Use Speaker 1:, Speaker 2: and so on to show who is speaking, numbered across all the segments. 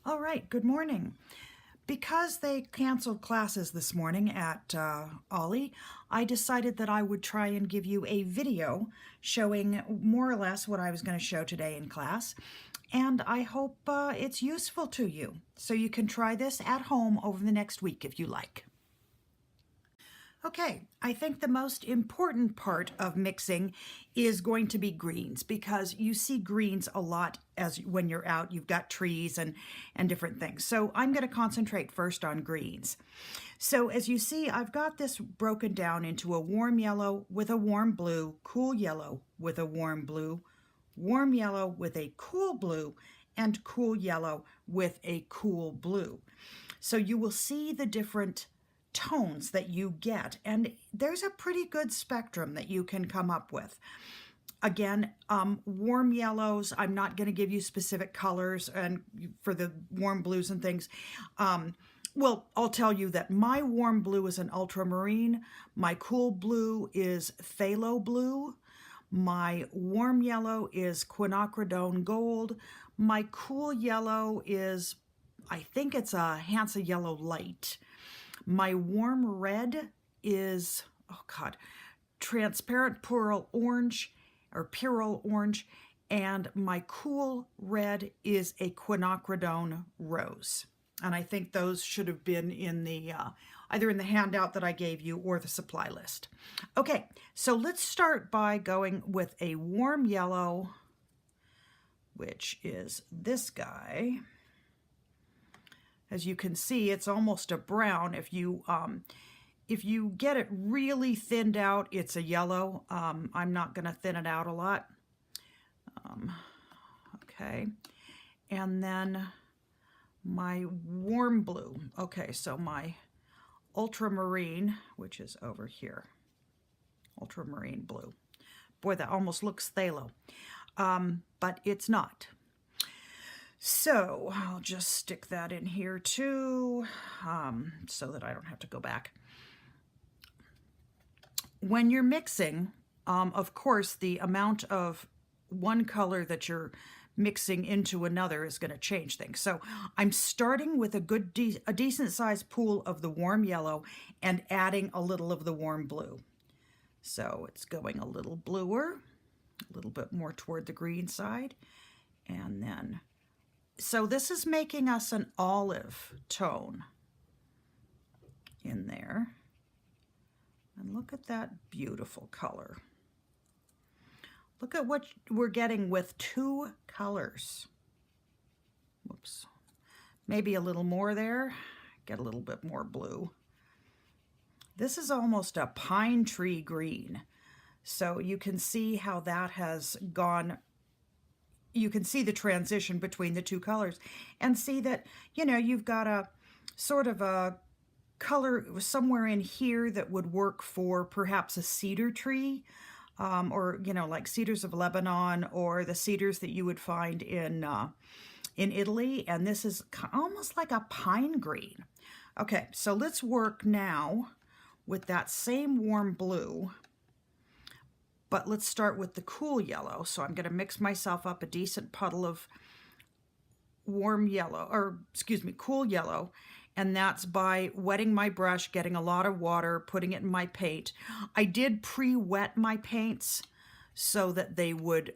Speaker 1: All right, good morning. Because they canceled classes this morning at Ollie, I decided that I would try and give you a video showing more or less what I was going to show today in class. And I hope it's useful to you. So you can try this at home over the next week if you like. Okay, I think the most important part of mixing is going to be greens, because you see greens a lot as when you're out. You've got trees and different things. So I'm going to concentrate first on greens. So as you see, I've got this broken down into a warm yellow with a warm blue, cool yellow with a warm blue, warm yellow with a cool blue, and cool yellow with a cool blue. So you will see the different tones that you get, and there's a pretty good spectrum that you can come up with. Again, warm yellows, I'm not going to give you specific colors, and for the warm blues and things, well, I'll tell you that my warm blue is an ultramarine, my cool blue is phthalo blue, my warm yellow is quinacridone gold, my cool yellow is, I think it's a Hansa yellow light. My warm red is, oh God, transparent pearl orange or pyrrole orange, and my cool red is a quinacridone rose. And I think those should have been in the either in the handout that I gave you or the supply list. Okay, so let's start by going with a warm yellow, which is this guy. As you can see, it's almost a brown. If you get it really thinned out, it's a yellow. I'm not going to thin it out a lot. Okay, and then my warm blue. Okay, so my ultramarine, which is over here, ultramarine blue. Boy, that almost looks phthalo, but it's not. So I'll just stick that in here too, so that I don't have to go back. When you're mixing, of course, the amount of one color that you're mixing into another is going to change things. So I'm starting with a decent sized pool of the warm yellow and adding a little of the warm blue. So it's going a little bluer, a little bit more toward the green side, and then so this is making us an olive tone in there. And look at that beautiful color. Look at what we're getting with two colors. Whoops. Maybe a little more there. Get a little bit more blue. This is almost a pine tree green. So you can see how that has gone. You can see the transition between the two colors and see that, you know, you've got a sort of a color somewhere in here that would work for perhaps a cedar tree, or, you know, like cedars of Lebanon or the cedars that you would find in Italy. And this is almost like a pine green. Okay, so let's work now with that same warm blue. But let's start with the cool yellow. So I'm going to mix myself up a decent puddle of warm yellow, or excuse me, cool yellow. And that's by wetting my brush, getting a lot of water, putting it in my paint. I did pre-wet my paints so that they would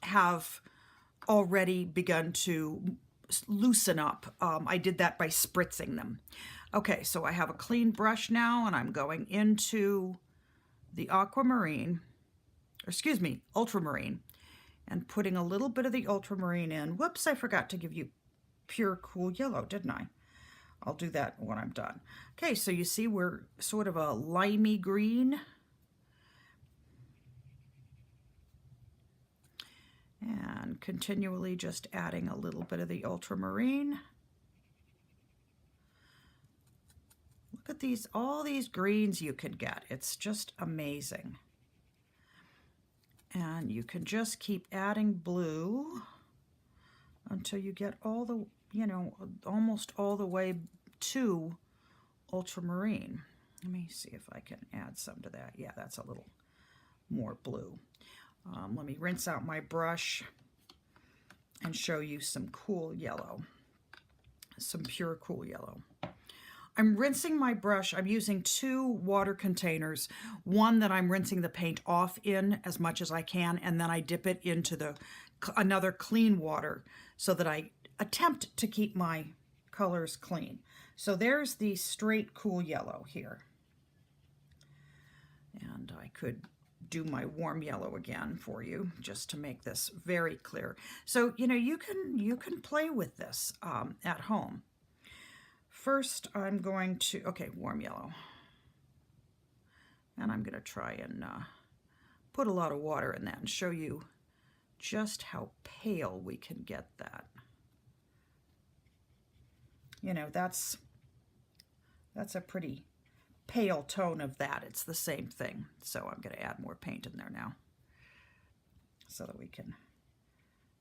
Speaker 1: have already begun to loosen up. I did that by spritzing them. Okay, so I have a clean brush now, and I'm going into the aquamarine, or excuse me, ultramarine, and putting a little bit of the ultramarine in. Whoops, I forgot to give you pure cool yellow, didn't I? I'll do that when I'm done. Okay, so you see we're sort of a limey green. And continually just adding a little bit of the ultramarine. Look at these, all these greens you can get. It's just amazing. And you can just keep adding blue until you get all the, you know, almost all the way to ultramarine. Let me see if I can add some to that. Yeah, that's a little more blue. Let me rinse out my brush and show you some cool yellow. some pure cool yellow. I'm rinsing my brush. I'm using 2 water containers, one that I'm rinsing the paint off in as much as I can, and then I dip it into another clean water so that I attempt to keep my colors clean. So there's the straight cool yellow here. And I could do my warm yellow again for you just to make this very clear. So, you know, you can play with this at home. First, I'm going to, okay, warm yellow. And I'm going to try and put a lot of water in that and show you just how pale we can get that. You know, that's a pretty pale tone of that. It's the same thing. So I'm going to add more paint in there now so that we can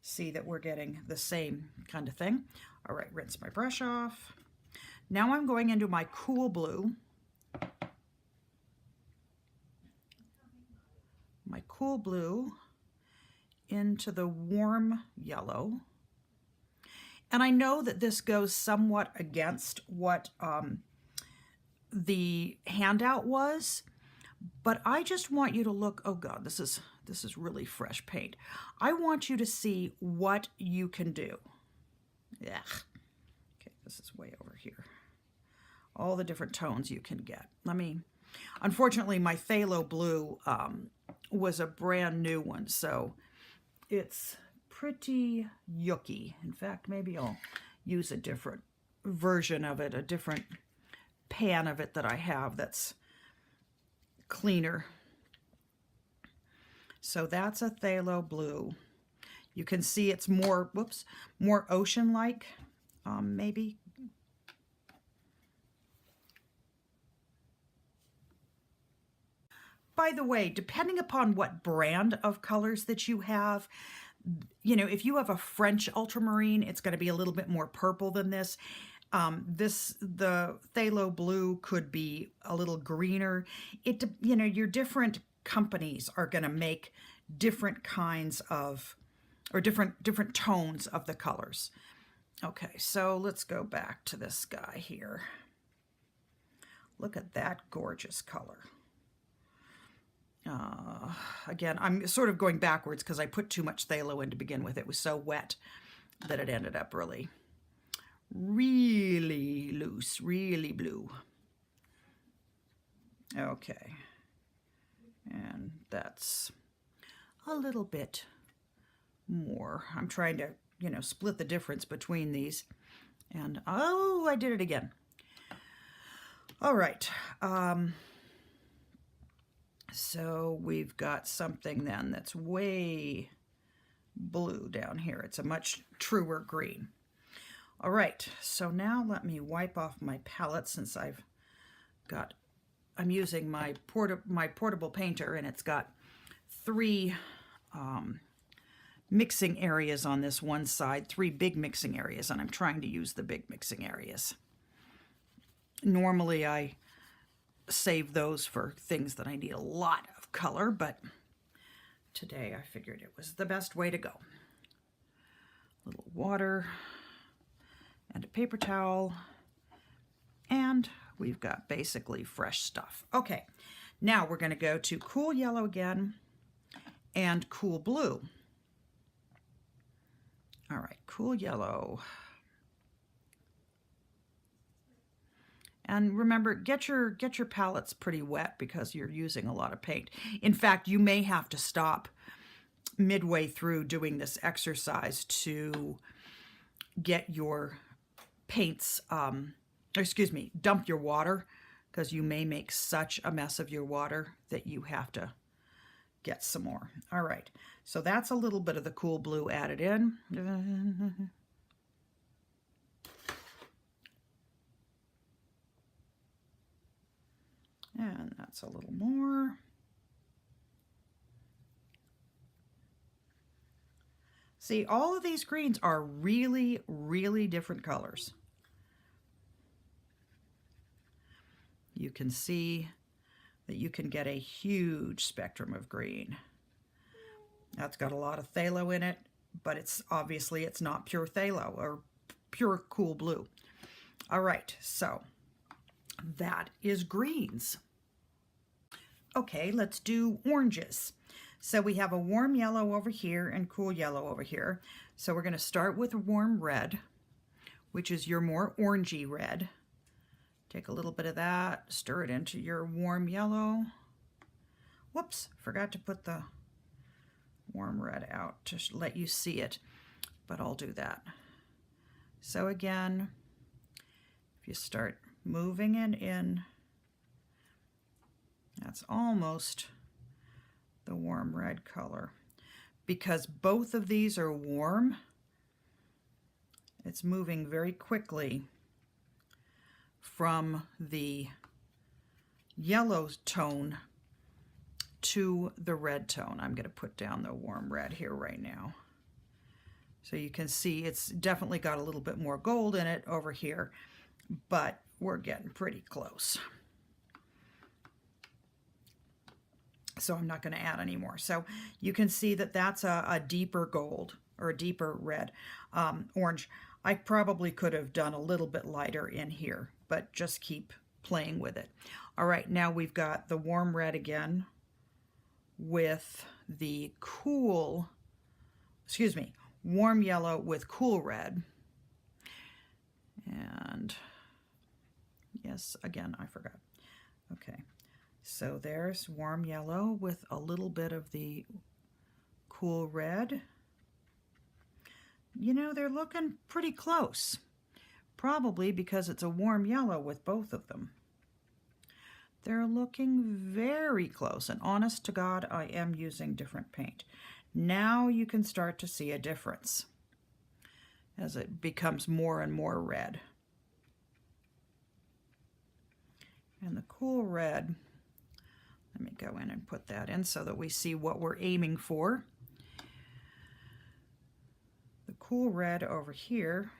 Speaker 1: see that we're getting the same kind of thing. All right, rinse my brush off. Now I'm going into my cool blue. My cool blue into the warm yellow. And I know that this goes somewhat against what the handout was, but I just want you to look, oh God, this is really fresh paint. I want you to see what you can do. Yeah. Okay, this is way over here. All the different tones you can get. Unfortunately, my phthalo blue was a brand new one, so it's pretty yucky. In fact, maybe I'll use a different version of it, a different pan of it that I have that's cleaner. So that's a phthalo blue. You can see it's more, more ocean-like, maybe. By the way, depending upon what brand of colors that you have, you know, if you have a French ultramarine, it's going to be a little bit more purple than this. The phthalo blue could be a little greener. You know, your different companies are going to make different kinds of, or different tones of the colors. Okay, so let's go back to this guy here. Look at that gorgeous color. Again, I'm sort of going backwards because I put too much phthalo in to begin with. It was so wet that it ended up really loose, really blue. Okay. And that's a little bit more. I'm trying to, you know, split the difference between these. And, oh, I did it again. All right. So we've got something then that's way blue down here. It's a much truer green. All right, so now let me wipe off my palette since I'm using my portable painter, and it's got 3 mixing areas on this one side, 3 big mixing areas, and I'm trying to use the big mixing areas. Normally I save those for things that I need a lot of color, but today I figured it was the best way to go. A little water and a paper towel, and we've got basically fresh stuff. Okay, now we're going to go to cool yellow again and cool blue. All right, cool yellow. And remember, get your palettes pretty wet because you're using a lot of paint. In fact, you may have to stop midway through doing this exercise to get your paints, dump your water, because you may make such a mess of your water that you have to get some more. All right, so that's a little bit of the cool blue added in. And that's a little more. See, all of these greens are really, really different colors. You can see that you can get a huge spectrum of green. That's got a lot of phthalo in it, but it's obviously not pure phthalo or pure cool blue. All right, so that is greens. Okay, let's do oranges. So we have a warm yellow over here and cool yellow over here. So we're going to start with warm red, which is your more orangey red. Take a little bit of that, stir it into your warm yellow. Whoops, forgot to put the warm red out to let you see it, but I'll do that. So again, if you start moving it in, that's almost the warm red color. Because both of these are warm, it's moving very quickly from the yellow tone to the red tone. I'm going to put down the warm red here right now. So you can see it's definitely got a little bit more gold in it over here, but we're getting pretty close. So I'm not going to add any more. So you can see that that's a deeper gold or a deeper red. Orange, I probably could have done a little bit lighter in here, but just keep playing with it. All right, now we've got the warm red again with the cool, warm yellow with cool red. And yes, again, I forgot. Okay. So there's warm yellow with a little bit of the cool red. You know, they're looking pretty close, probably because it's a warm yellow with both of them. They're looking very close, and honest to God, I am using different paint. Now you can start to see a difference as it becomes more and more red. And the cool red, let me go in and put that in so that we see what we're aiming for. The cool red over here,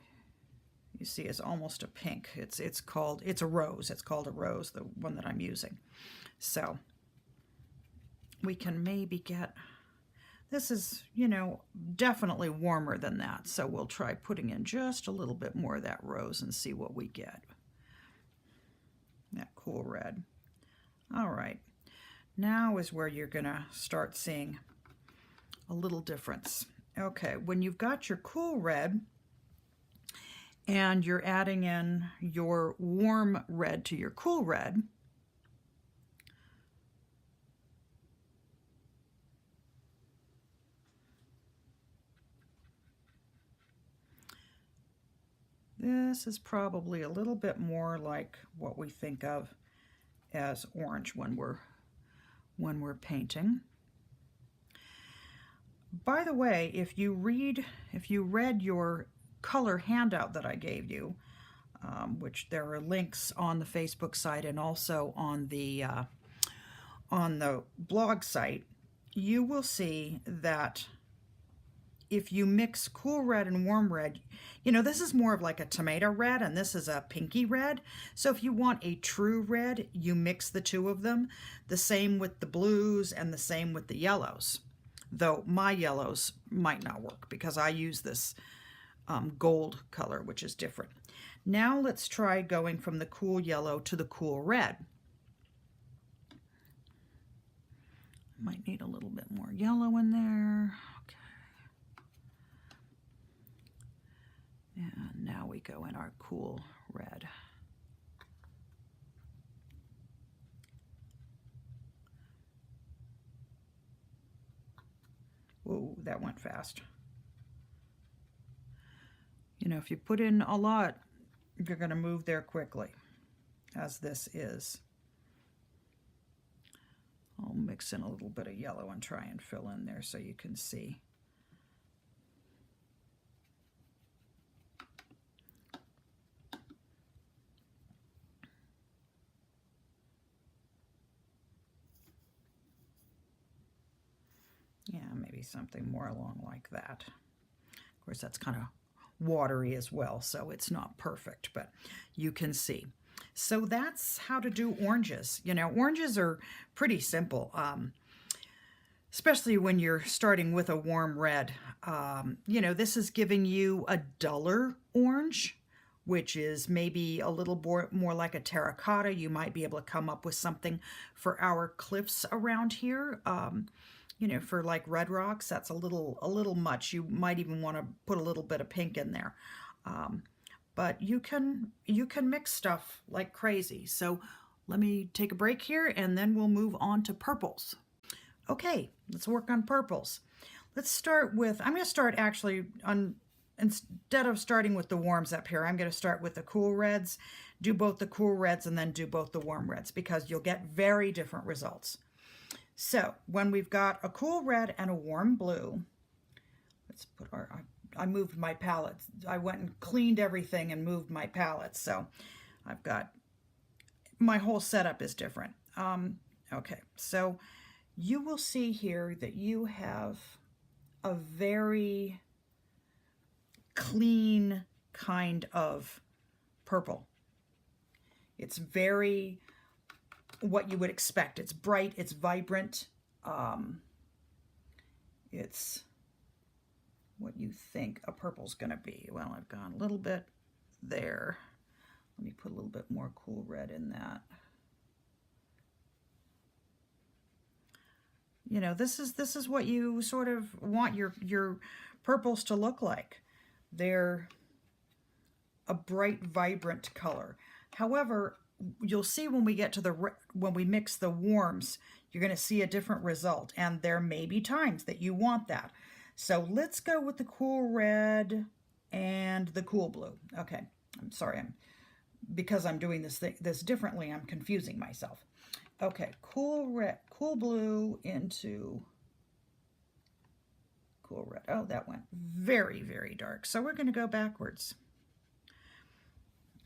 Speaker 1: you see, is almost a pink. It's a rose. It's called a rose, the one that I'm using. So we can maybe get, this is, you know, definitely warmer than that. So we'll try putting in just a little bit more of that rose and see what we get. That cool red. All right. Now is where you're going to start seeing a little difference. Okay, when you've got your cool red and you're adding in your warm red to your cool red, this is probably a little bit more like what we think of as orange when we're painting. By the way, if you read your color handout that I gave you, which there are links on the Facebook site and also on the blog site, you will see that if you mix cool red and warm red, you know, this is more of like a tomato red and this is a pinky red. So if you want a true red, you mix the two of them. The same with the blues and the same with the yellows. Though my yellows might not work because I use this gold color, which is different. Now let's try going from the cool yellow to the cool red. Might need a little bit more yellow in there. Okay. And now we go in our cool red. Whoa, that went fast. You know, if you put in a lot, you're going to move there quickly, as this is. I'll mix in a little bit of yellow and try and fill in there so you can see. Yeah, maybe something more along like that. Of course, that's kind of watery as well, so it's not perfect, but you can see. So that's how to do oranges. You know, oranges are pretty simple. especially when you're starting with a warm red. You know, this is giving you a duller orange, which is maybe a little more like a terracotta. You might be able to come up with something for our cliffs around here. You know, for like red rocks, that's a little much. You might even want to put a little bit of pink in there. But you can mix stuff like crazy. So let me take a break here and then we'll move on to purples. Okay, let's work on purples. Let's start with, I'm going to start actually on, instead of starting with the warms up here, I'm going to start with the cool reds, do both the cool reds and then do both the warm reds because you'll get very different results. So when we've got a cool red and a warm blue, let's put our, I moved my palettes. I went and cleaned everything and moved my palettes. So I've got, my whole setup is different. Okay, so you will see here that you have a very clean kind of purple. It's very what you would expect. It's bright, it's vibrant, it's what you think a purple's going to be. Well, I've gone a little bit there. Let me put a little bit more cool red in that. You know, this is what you sort of want your purples to look like. They're a bright, vibrant color. However, you'll see when we get to when we mix the warms, you're going to see a different result, and there may be times that you want that. So let's go with the cool red and the cool blue. Okay, I'm sorry, because I'm doing this differently, I'm confusing myself. Okay, cool red, cool blue into cool red. Oh, that went very, very dark. So we're going to go backwards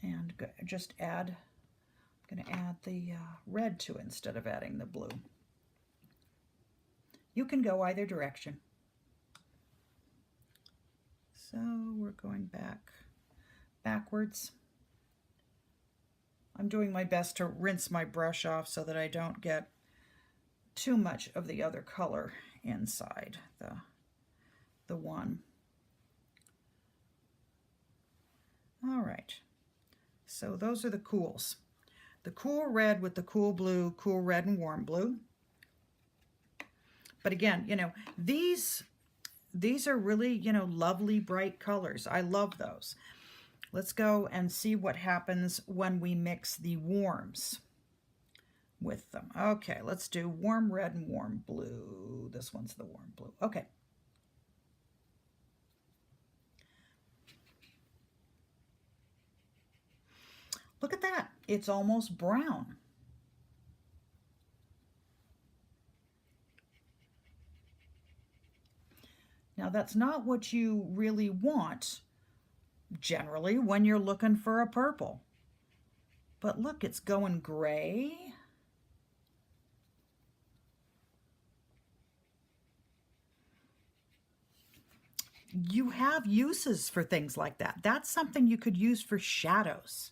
Speaker 1: and just add. I'm going to add the red to it instead of adding the blue. You can go either direction. So we're going backwards. I'm doing my best to rinse my brush off so that I don't get too much of the other color inside the one. All right, so those are the cools. The cool red with the cool blue, cool red and warm blue. But again, you know, these are really, you know, lovely bright colors. I love those. Let's go and see what happens when we mix the warms with them. Okay, let's do warm red and warm blue. This one's the warm blue. Okay. Look at that. It's almost brown. Now, that's not what you really want generally when you're looking for a purple. But look, it's going gray. You have uses for things like that. That's something you could use for shadows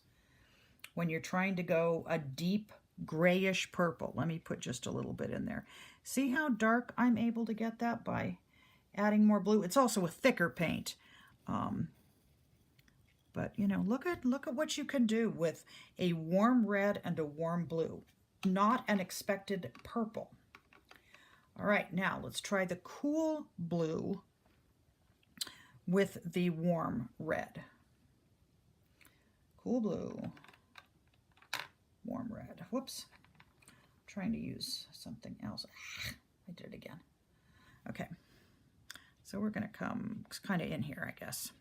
Speaker 1: when you're trying to go a deep grayish purple. Let me put just a little bit in there. See how dark I'm able to get that by adding more blue? It's also a thicker paint. But, you know, look at what you can do with a warm red and a warm blue. Not an expected purple. All right, now let's try the cool blue with the warm red. Cool blue, warm red. Whoops. I'm trying to use something else. I did it again. Okay. So we're going to come kind of in here, I guess.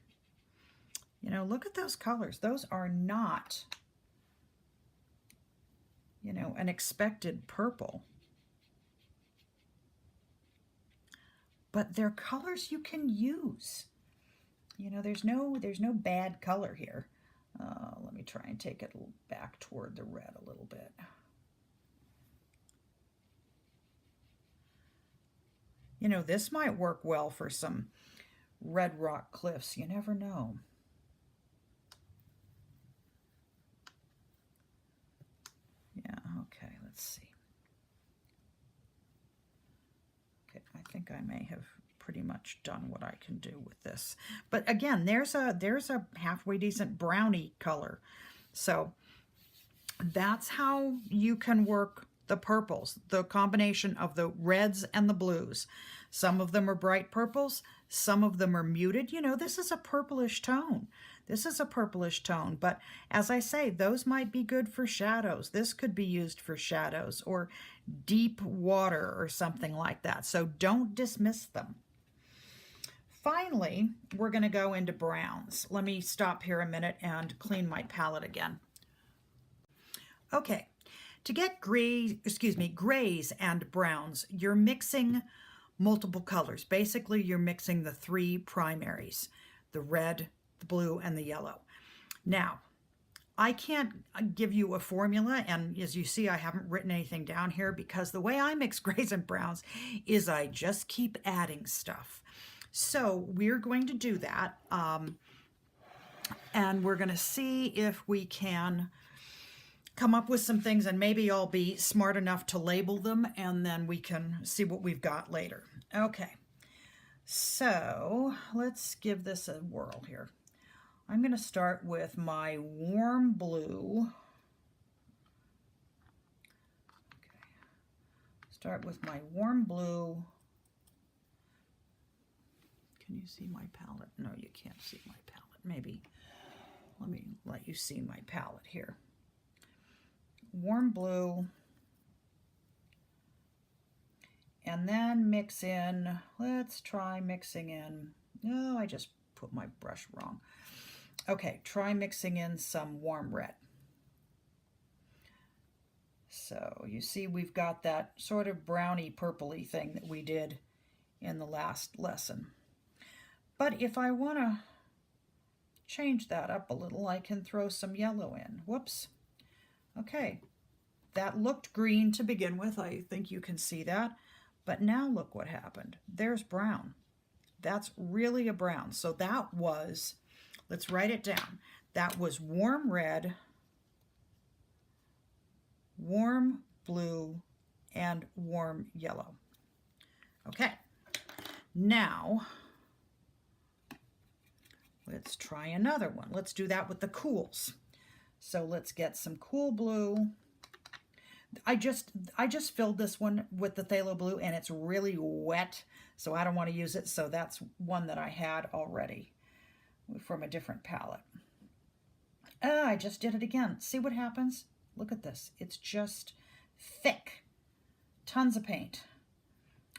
Speaker 1: You know, look at those colors. Those are not, you know, an expected purple. But they're colors you can use. You know, there's no bad color here. Let me try and take it back toward the red a little bit. You know, this might work well for some red rock cliffs. You never know. Yeah, okay, let's see. Okay, I think I may have pretty much done what I can do with this. But again, there's a halfway decent brownie color. So that's how you can work the purples, the combination of the reds and the blues. Some of them are bright purples, some of them are muted. You know, this is a purplish tone. This is a purplish tone, but as I say, those might be good for shadows. This could be used for shadows or deep water or something like that. So don't dismiss them. Finally, we're going to go into browns. Let me stop here a minute and clean my palette again. Okay, to get grays and browns, you're mixing multiple colors. Basically, you're mixing the three primaries, the red, the blue, and the yellow. Now, I can't give you a formula, and as you see, I haven't written anything down here because the way I mix grays and browns is I just keep adding stuff. So we're going to do that, and we're going to see if we can come up with some things, and maybe I'll be smart enough to label them, and then we can see what we've got later. Okay, so let's give this a whirl here. I'm going to start with my warm blue. Okay. Start with my warm blue. Can you see my palette? No, you can't see my palette. Maybe let me let you see my palette here. Warm blue. And then mix in, let's try mixing in, no, I just put my brush wrong. Okay, try mixing in some warm red. So you see we've got that sort of browny purpley thing that we did in the last lesson. But if I want to change that up a little, I can throw some yellow in. Whoops. Okay, that looked green to begin with. I think you can see that. But now look what happened. There's brown. That's really a brown. So that was, let's write it down. That was warm red, warm blue, and warm yellow. Okay, now let's try another one. Let's do that with the cools. So let's get some cool blue. I just filled this one with the phthalo blue, and it's really wet, so I don't want to use it. So that's one that I had already from a different palette. I just did it again. See what happens? Look at this. It's just thick. Tons of paint,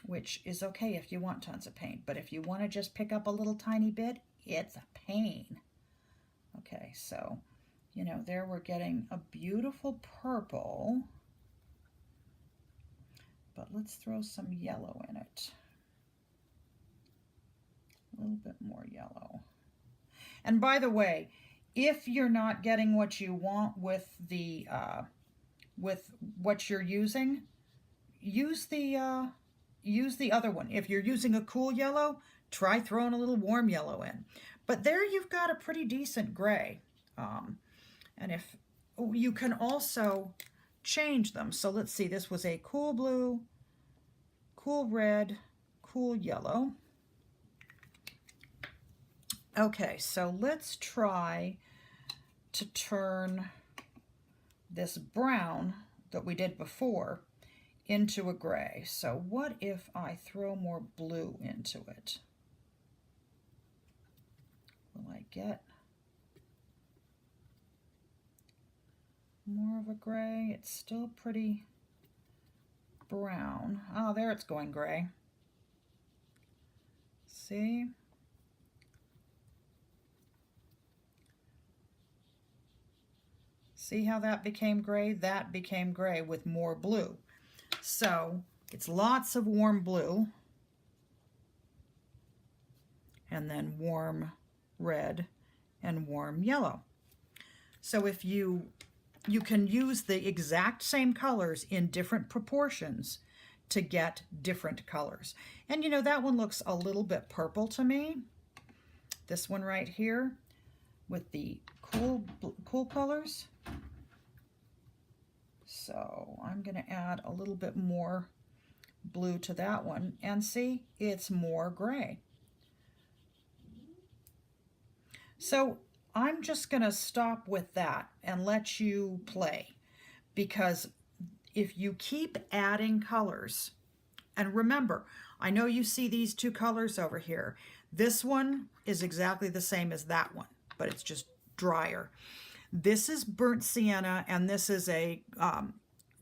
Speaker 1: which is okay if you want tons of paint, but if you want to just pick up a little tiny bit, it's a pain. Okay, so, you know, there we're getting a beautiful purple. But let's throw some yellow in it. A little bit more yellow. And by the way, if you're not getting what you want with the with what you're using, use the other one. If you're using a cool yellow, try throwing a little warm yellow in. But there you've got a pretty decent gray. And if you can also change them. So let's see, this was a cool blue, cool red, cool yellow. Okay, so let's try to turn this brown that we did before into a gray. So what if I throw more blue into it? Will I get more of a gray? It's still pretty brown. Oh, there it's going gray. See? See how that became gray? That became gray with more blue. So it's lots of warm blue and then warm red and warm yellow. So if you can use the exact same colors in different proportions to get different colors. And you know, that one looks a little bit purple to me. This one right here with the cool colors. So I'm going to add a little bit more blue to that one, and see, it's more gray. So I'm just going to stop with that and let you play, because if you keep adding colors, and remember, I know you see these two colors over here. This one is exactly the same as that one, but it's just drier. This is burnt sienna, and this is a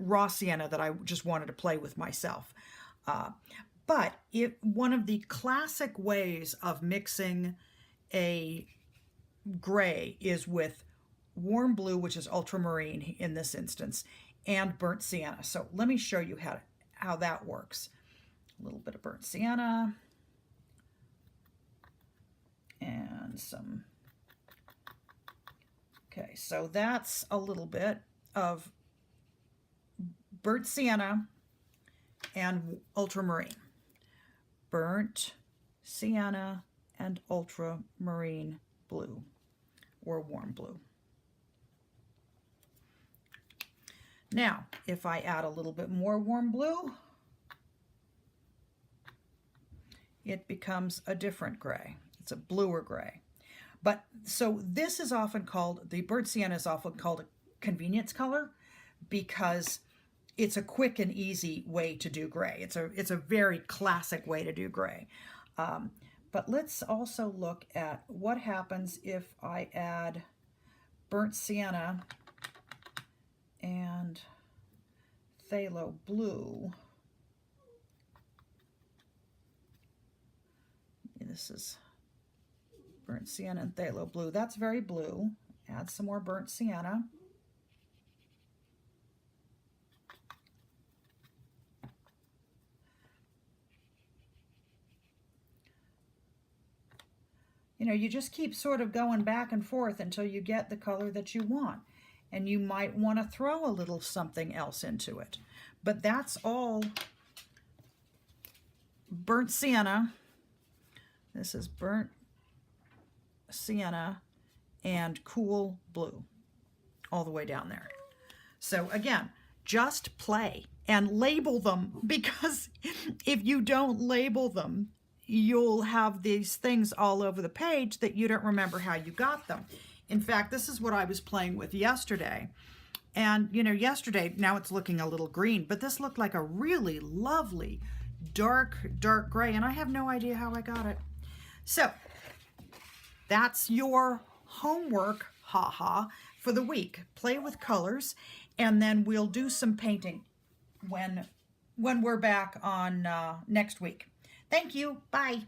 Speaker 1: raw sienna that I just wanted to play with myself. But one of the classic ways of mixing a gray is with warm blue, which is ultramarine in this instance, and burnt sienna. So let me show you how that works. A little bit of burnt sienna and some. Okay, so that's a little bit of burnt sienna and ultramarine. Burnt sienna and ultramarine blue, or warm blue. Now, if I add a little bit more warm blue, it becomes a different gray. It's a bluer gray. But so this is often called, the burnt sienna is often called a convenience color, because it's a quick and easy way to do gray. It's a very classic way to do gray. But let's also look at what happens if I add burnt sienna and phthalo blue. This is burnt sienna and phthalo blue. That's very blue. Add some more burnt sienna. You know, you just keep sort of going back and forth until you get the color that you want. And you might want to throw a little something else into it. But that's all burnt sienna. This is burnt sienna and cool blue all the way down there. So again, just play and label them, because if you don't label them, you'll have these things all over the page that you don't remember how you got them. In fact, this is what I was playing with yesterday. And, you know, yesterday, now it's looking a little green, but this looked like a really lovely dark gray, and I have no idea how I got it. So that's your homework, for the week. Play with colors, and then we'll do some painting when we're back on next week. Thank you. Bye.